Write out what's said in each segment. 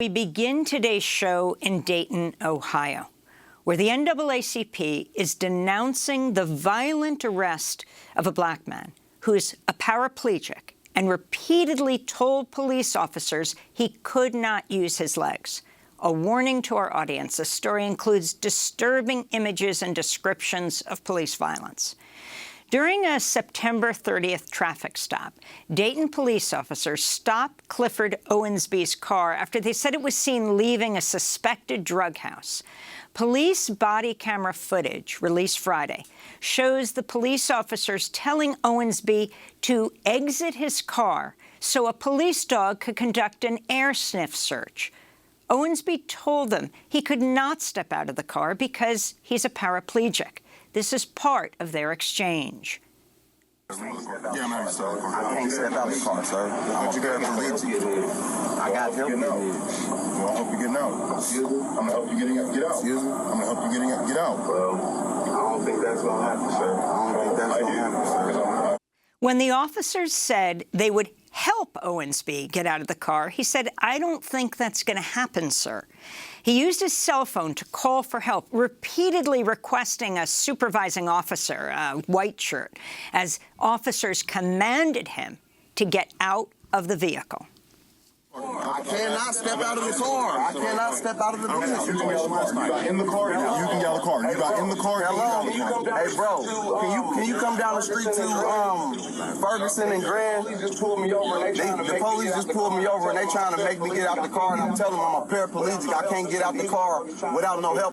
We begin today's show in Dayton, Ohio, where the NAACP is denouncing the violent arrest of a black man who is a paraplegic and repeatedly told police officers he could not use his legs. A warning to our audience: the story includes disturbing images and descriptions of police violence. During a September 30th traffic stop, Dayton police officers stopped Clifford Owensby's car after they said it was seen leaving a suspected drug house. Police body camera footage released Friday shows the police officers telling Owensby to exit his car so a police dog could conduct an air sniff search. Owensby told them he could not step out of the car because he's a paraplegic. This is part of their exchange. Yeah, man, sir. I can't step out of the car, sir. I'm a paraplegic. I got help. Well, I hope you're getting out. I'm gonna help you get out. Excuse me? I'm gonna help you get out. Well, I don't think that's gonna happen, sir. I don't think that's gonna happen, sir. When the officers said they would help Owensby get out of the car, he said, "I don't think that's going to happen, sir." He used his cell phone to call for help, repeatedly requesting a supervising officer, a white shirt, as officers commanded him to get out of the vehicle. I cannot step out of the car. I cannot step out of the vehicle. You got in the car. You can get out of the car. You got in the car. Hello. Hey, bro. Can you come down the street to Ferguson and Grand? The police just pulled me over and they trying to make me get out the car, and I'm telling them I'm a paraplegic. I can't get out the car without no help.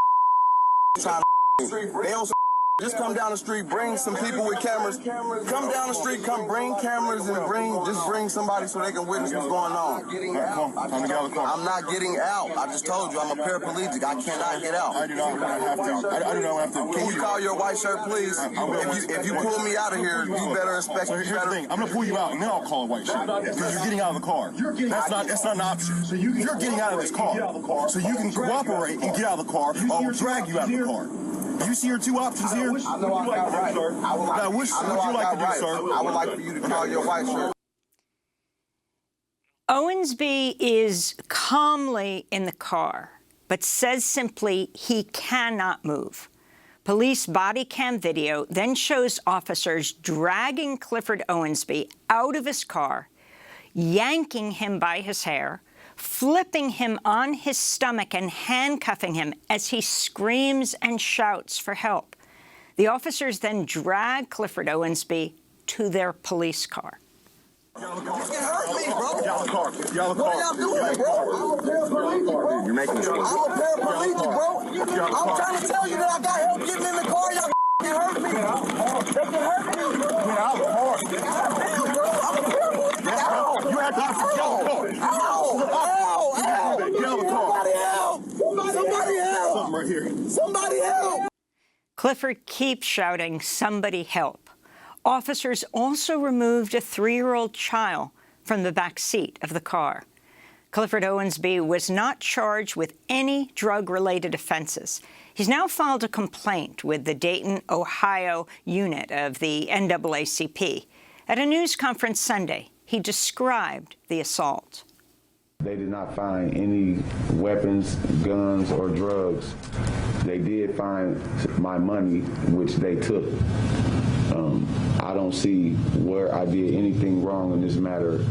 They don't. Just come down the street, bring some people with cameras. Come down the street, come bring cameras and bring somebody so they can witness what's going on. I'm not getting out. I just told you I'm a paraplegic. I cannot get out. I do not have to. I do not have to. Can you call your white shirt, please? If you pull me out of here, you better expect. So here's the thing. I'm gonna pull you out and then I'll call a white shirt because you're getting out of the car. That's not an option. So you're getting out of this car. So you can cooperate and get out of the car, or I'll drag you out of the car. Do you see your two options here? I know I got right. Now, what would you like to do, sir? I would like for you to call your white shirt. Owensby is calmly in the car, but says simply he cannot move. Police body cam video then shows officers dragging Clifford Owensby out of his car, yanking him by his hair, flipping him on his stomach and handcuffing him as he screams and shouts for help. The officers then drag Clifford Owensby to their police car. You hurt me, bro. Get out of the car. Get out of the car. What are y'all doing, bro? I'm a paraplegic, bro. You're making me. I'm a paraplegic, bro. I'm trying to tell you that I got help getting in the car. Y'all can hurt me. They can hurt me, bro. Get out of the car. Damn, bro. I'm a paraplegic. Ow. You have to get out of the car. Ow. Get out of the car. Somebody help. Something right here. Somebody help. Clifford keeps shouting, "Somebody help." Officers also removed a 3-year-old child from the back seat of the car. Clifford Owensby was not charged with any drug-related offenses. He's now filed a complaint with the Dayton, Ohio unit of the NAACP. At a news conference Sunday, he described the assault. They did not find any weapons, guns, or drugs. They did find my money, which they took. I don't see where I did anything wrong in this matter,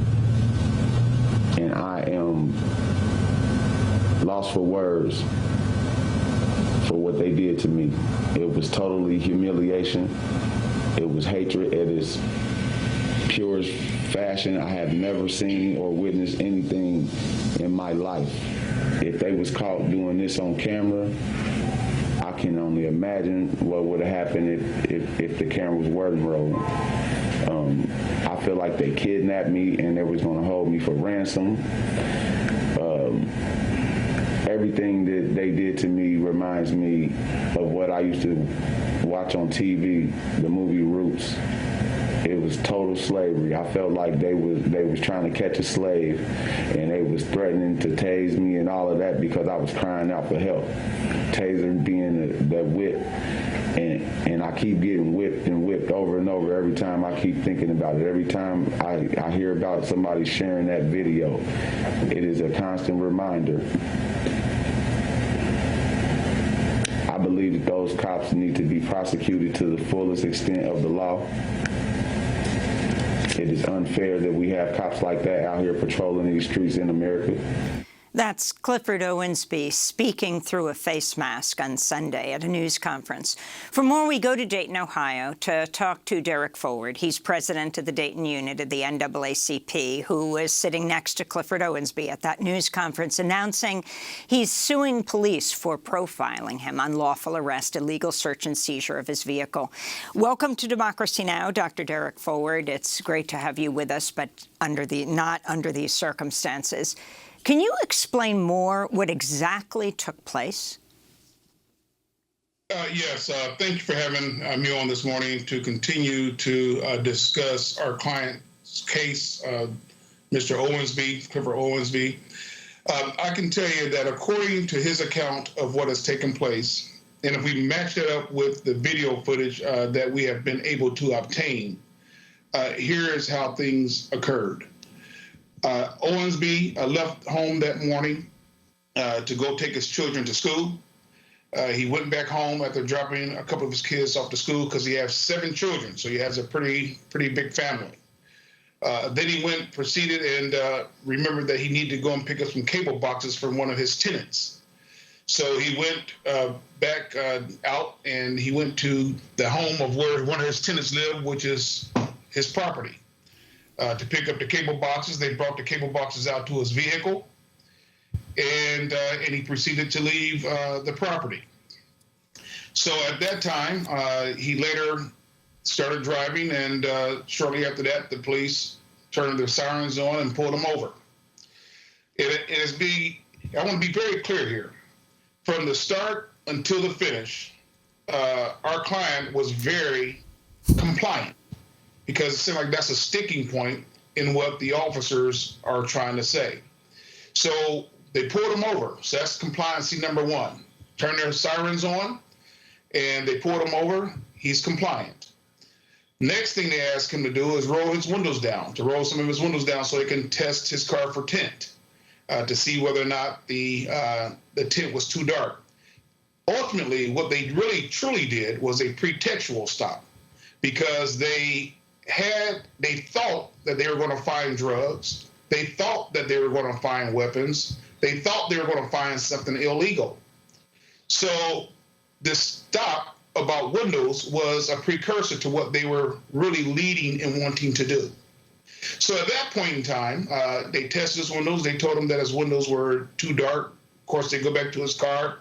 and I am lost for words for what they did to me. It was totally humiliation. It was hatred at its purest fashion. I have never seen or witnessed anything in my life. If they was caught doing this on camera, I can only imagine what would have happened if the cameras weren't rolling. I feel like they kidnapped me and they was going to hold me for ransom. Everything that they did to me reminds me of what I used to watch on TV, the movie Roots. It was total slavery. I felt like they was trying to catch a slave, and they was threatening to tase me and all of that because I was crying out for help. Taser being the whip, and I keep getting whipped and whipped over and over every time I keep thinking about it. Every time I hear about somebody sharing that video, it is a constant reminder. I believe that those cops need to be prosecuted to the fullest extent of the law. It is unfair that we have cops like that out here patrolling these streets in America. That's Clifford Owensby speaking through a face mask on Sunday at a news conference. For more, we go to Dayton, Ohio, to talk to Derrick Foward. He's president of the Dayton Unit of the NAACP, who was sitting next to Clifford Owensby at that news conference, announcing he's suing police for profiling him, unlawful arrest, illegal search and seizure of his vehicle. Welcome to Democracy Now!, Dr. Derrick Foward. It's great to have you with us, but not under these circumstances. Can you explain more what exactly took place? Yes. Thank you for having me on this morning to continue to discuss our client's case, Mr. Owensby, Clifford Owensby. I can tell you that according to his account of what has taken place, and if we match it up with the video footage that we have been able to obtain, here is how things occurred. Owensby left home that morning to go take his children to school. He went back home after dropping a couple of his kids off to school because he has 7 children, so he has a pretty big family. Then he proceeded and remembered that he needed to go and pick up some cable boxes from one of his tenants. So he went back out and he went to the home of where one of his tenants lived, which is his property. To pick up the cable boxes. They brought the cable boxes out to his vehicle, and he proceeded to leave the property. So at that time, he later started driving, and shortly after that, the police turned their sirens on and pulled him over. I want to be very clear here. From the start until the finish, our client was very compliant, because it seemed like that's a sticking point in what the officers are trying to say. So they pulled him over. So that's compliancy number 1. Turned their sirens on, and they pulled him over. He's compliant. Next thing they asked him to do is roll his windows down, to roll some of his windows down so he can test his car for tint, to see whether or not the tint was too dark. Ultimately, what they really truly did was a pretextual stop, because they thought that they were going to find drugs. They thought that they were going to find weapons. They thought they were going to find something illegal. So this stop about windows was a precursor to what they were really leading and wanting to do. So at that point in time, they tested his windows. They told him that his windows were too dark. Of course, they go back to his car.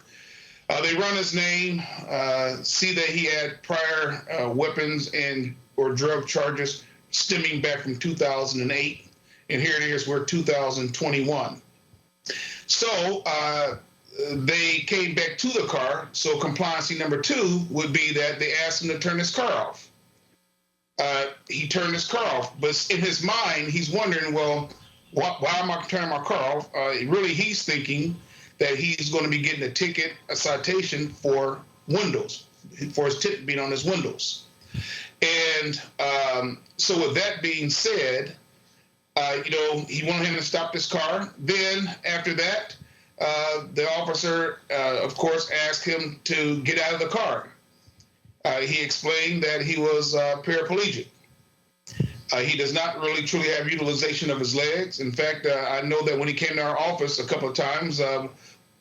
They run his name, see that he had prior weapons or drug charges stemming back from 2008, and here it is, we're 2021. So they came back to the car, so compliancy number 2 would be that they asked him to turn his car off. He turned his car off, but in his mind, he's wondering, well, why am I turning my car off? Really, he's thinking that he's going to be getting a citation for windows, for his tint being on his windows. And so with that being said, he wanted him to stop this car. Then after that, the officer, of course, asked him to get out of the car. He explained that he was paraplegic. He does not really truly have utilization of his legs. In fact, I know that when he came to our office a couple of times,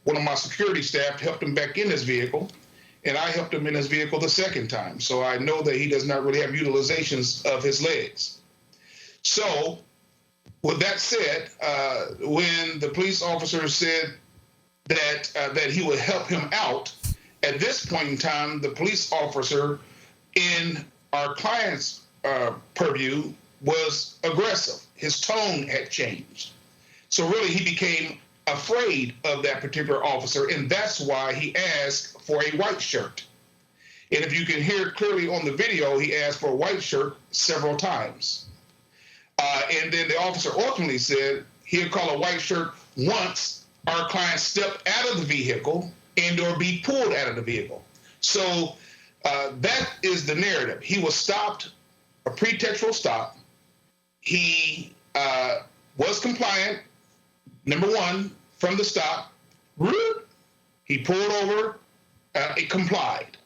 one of my security staff helped him back in his vehicle, and I helped him in his vehicle the second time. So I know that he does not really have utilizations of his legs. So with that said, when the police officer said that he would help him out, at this point in time, the police officer in our client's purview was aggressive. His tone had changed. So really, he became afraid of that particular officer, and that's why he asked for a white shirt. And if you can hear clearly on the video, he asked for a white shirt several times. And then the officer ultimately said he'll call a white shirt once our client step out of the vehicle and or be pulled out of the vehicle. So that is the narrative. He was stopped, a pretextual stop. He was compliant, number one, from the stop. He pulled over, it complied.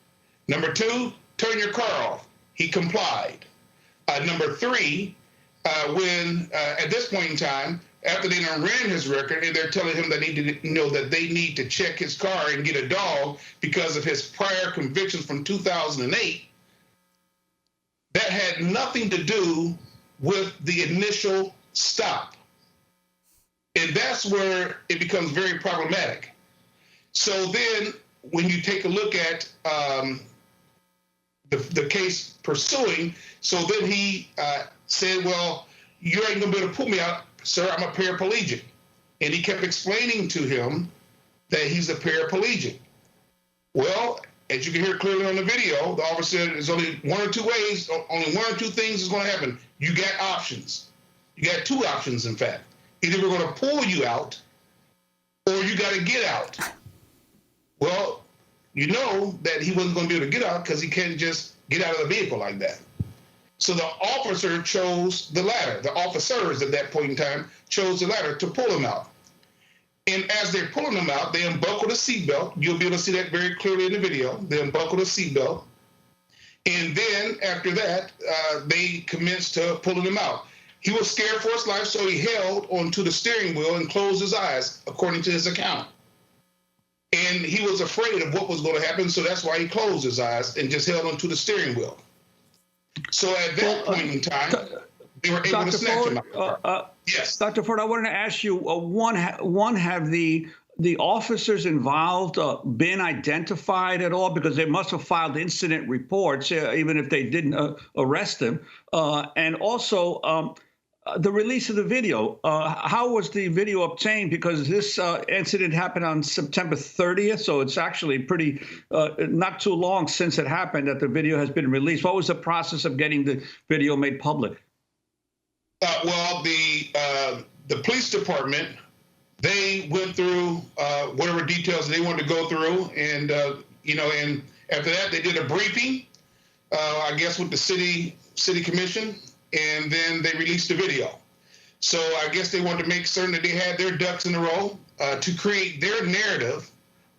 Number two, turn your car off. He complied. Number three, when at this point in time, after they done ran his record and they're telling him that they need to check his car and get a dog because of his prior convictions from 2008, that had nothing to do with the initial stop. And that's where it becomes very problematic. So then when you take a look at the case pursuing, so then he said, well, you ain't gonna be able to pull me out, sir, I'm a paraplegic. And he kept explaining to him that he's a paraplegic. Well, as you can hear clearly on the video, the officer said there's only one or two ways, only one or two things is gonna happen. You got options. You got two options, in fact. Either we're gonna pull you out or you gotta get out. Well, you know that he wasn't gonna be able to get out because he can't just get out of the vehicle like that. So the officer chose the latter. The officers at that point in time chose the latter to pull him out. And as they're pulling him out, they unbuckle the seatbelt. You'll be able to see that very clearly in the video. They unbuckle the seatbelt. And then after that, they commenced to pulling him out. He was scared for his life, so he held onto the steering wheel and closed his eyes, according to his account. And he was afraid of what was going to happen, so that's why he closed his eyes and just held onto the steering wheel. So at that point in time, they were able to snatch him out. Yes. Dr. Ford, I wanted to ask you, one, have the officers involved been identified at all? Because they must have filed incident reports, even if they didn't arrest them. And also, the release of the video, how was the video obtained? Because this incident happened on September 30th, so it's actually pretty not too long since it happened that the video has been released. What was the process of getting the video made public? Well, the police department, they went through whatever details they wanted to go through, and and after that they did a briefing, I guess with the city commission. And then they released the video. So I guess they wanted to make certain that they had their ducks in a row to create their narrative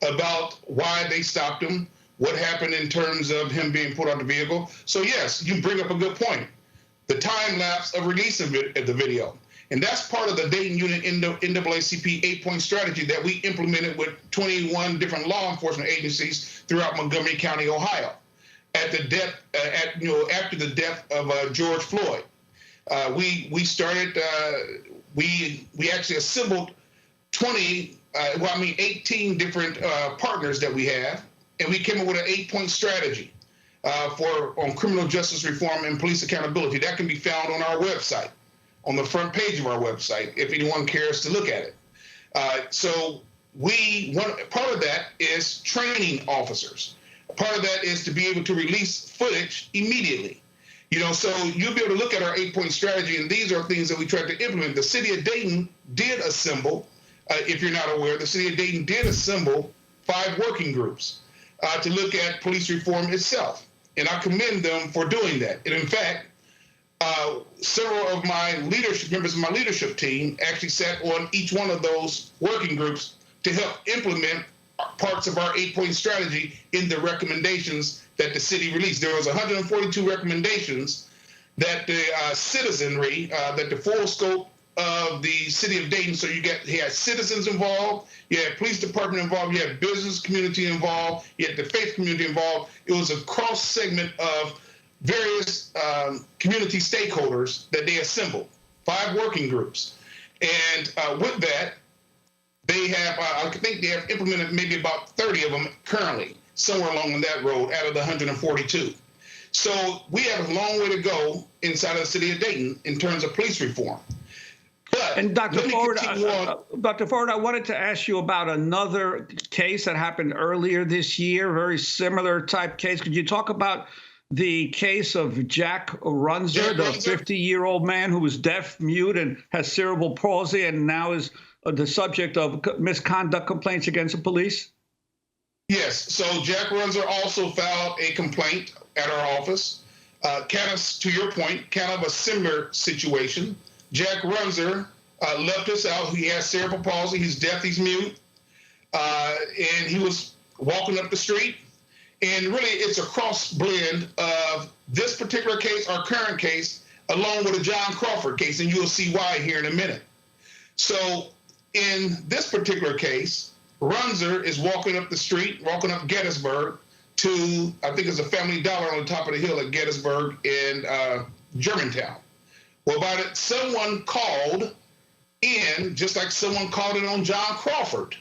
about why they stopped him, what happened in terms of him being pulled out of the vehicle. So yes, you bring up a good point. The time lapse of releasing the video. And that's part of the Dayton Unit NAACP 8-point strategy that we implemented with 21 different law enforcement agencies throughout Montgomery County, Ohio. At the death, after the death of George Floyd, we started. We actually assembled 18 different partners that we have, and we came up with an 8-point strategy on criminal justice reform and police accountability. That can be found on our website, on the front page of our website, if anyone cares to look at it. So part of that is training officers. Part of that is to be able to release footage immediately. So you'll be able to look at our 8-point strategy, and these are things that we tried to implement. The city of Dayton did assemble, if you're not aware, the city of Dayton did assemble 5 working groups to look at police reform itself. And I commend them for doing that. And in fact, several of my members of my leadership team actually sat on each one of those working groups to help implement parts of our 8-point strategy in the recommendations that the city released. There was 142 recommendations that the citizenry, that the full scope of the city of Dayton, so you had citizens involved, you had police department involved, you had business community involved, you had the faith community involved. It was a cross segment of various community stakeholders that they assembled, 5 working groups. And with that, they have, I think they have implemented maybe about 30 of them currently, somewhere along that road out of the 142. So we have a long way to go inside of the city of Dayton in terms of police reform. But and Dr. Ford, I wanted to ask you about another case that happened earlier this year, very similar type case. Could you talk about the case of Jack Runzer, the 50-year-old man who was deaf, mute, and has cerebral palsy, and now is the subject of misconduct complaints against the police? Yes. So Jack Runzer also filed a complaint at our office. Kind of, to your point, kind of a similar situation. Jack Runzer left us out. He has cerebral palsy. He's deaf. He's mute. And he was walking up the street. And really, it's a cross blend of this particular case, our current case, along with the John Crawford case. And you'll see why here in a minute. So in this particular case, Runzer is walking up the street, walking up Gettysburg to, I think it's a Family Dollar on the top of the hill at Gettysburg in Germantown. Well, about it, someone called in, just like someone called in on John Crawford.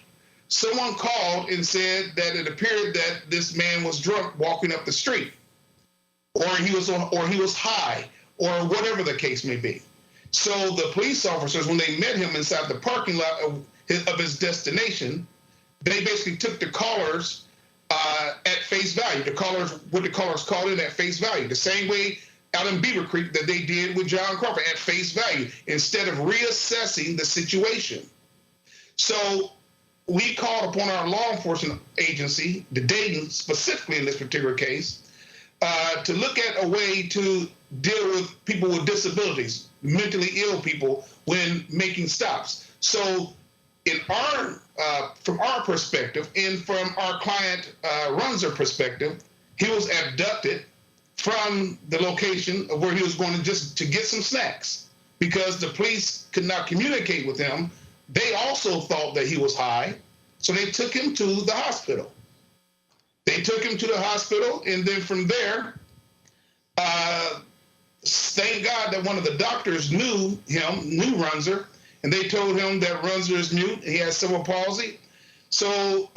Someone called and said that it appeared that this man was drunk walking up the street, or he was high, or whatever the case may be. So the police officers, when they met him inside the parking lot of his destination, they basically took the callers at face value. What the callers called in at face value, the same way out in Beaver Creek that they did with John Crawford, at face value, instead of reassessing the situation. So we called upon our law enforcement agency, the Dayton specifically in this particular case, to look at a way to deal with people with disabilities, mentally ill people, when making stops. So in from our perspective, and from our client Runzer perspective, he was abducted from the location of where he was going to get some snacks, because the police could not communicate with him. They also thought that he was high, so they took him to the hospital. And then from there, thank God that one of the doctors knew Runzer, and they told him that Runzer is mute, he has cerebral palsy. So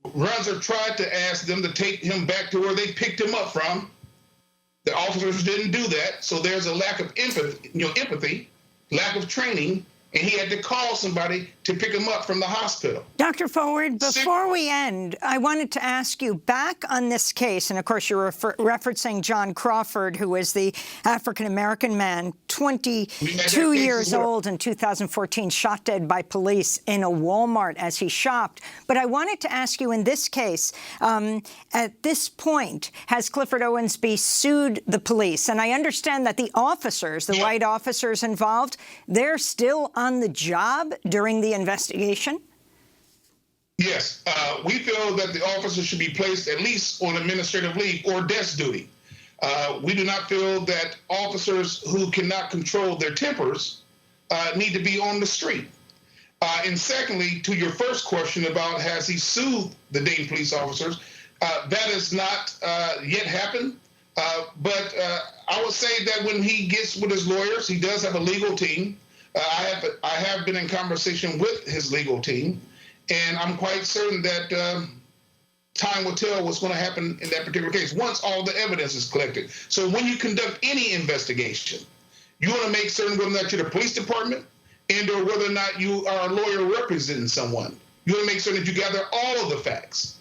Runzer tried to ask them to take him back to where they picked him up from. The officers didn't do that, so there's a lack of empathy, lack of training, and he had to call somebody to pick him up from the hospital. Dr. Foward, before we end, I wanted to ask you, back on this case, and of course you're referencing John Crawford, who was the African-American man, 22 years old in 2014, shot dead by police in a Walmart as he shopped. But I wanted to ask you, in this case, at this point, has Clifford Owensby sued the police? And I understand that the officers, the white officers involved, they're still on the job during the investigation? Yes, we feel that the officers should be placed at least on administrative leave or desk duty. We do not feel that officers who cannot control their tempers need to be on the street. And secondly, to your first question about has he sued the Dayton police officers, that has not yet happened. But I would say that when he gets with his lawyers, he does have a legal team. I have been in conversation with his legal team, and I'm quite certain that time will tell what's going to happen in that particular case once all the evidence is collected. So when you conduct any investigation, you want to make certain whether or not you're the police department and or whether or not you are a lawyer representing someone. You want to make certain that you gather all of the facts,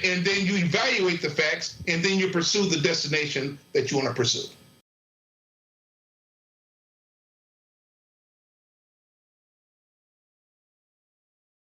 and then you evaluate the facts, and then you pursue the destination that you want to pursue.